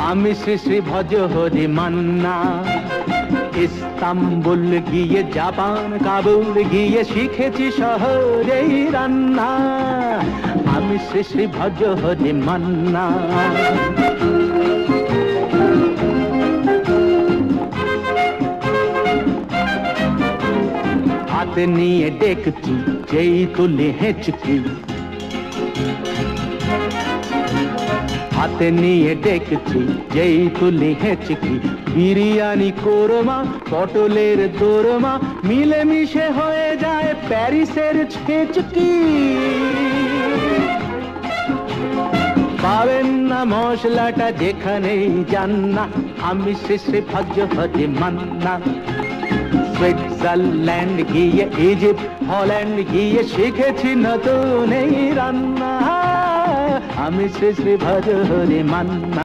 আমি শ্রী শ্রী ভজ হরি মান্না। ইস্তাম্বুল গিয়ে জাপান কাবুল গিয়ে শিখেছি শহরেই রান্না। আমি শ্রী শ্রী ভজ হরি মান্না। হাতে নিয়ে ডেকছি যেই তুলি হেঁচকি, হাতে নিয়ে ডেকছি যেই তুলি হেঁচকি। বিরিয়ানি কোরমা পটলের দোরমা মিলেমিশে হয়ে যায় প্যারিসের ছেচকি। পাবেন না মশলাটা যেখানেই যান না। আমি শ্রী শ্রী ভজ হরি মান্না। সুইজারল্যান্ড গিয়ে ইজিপ্ট হল্যান্ড গিয়ে শিখেছি নতুন এই রান্না। আমি শ্রী শ্রী ভজ হরি মান্না।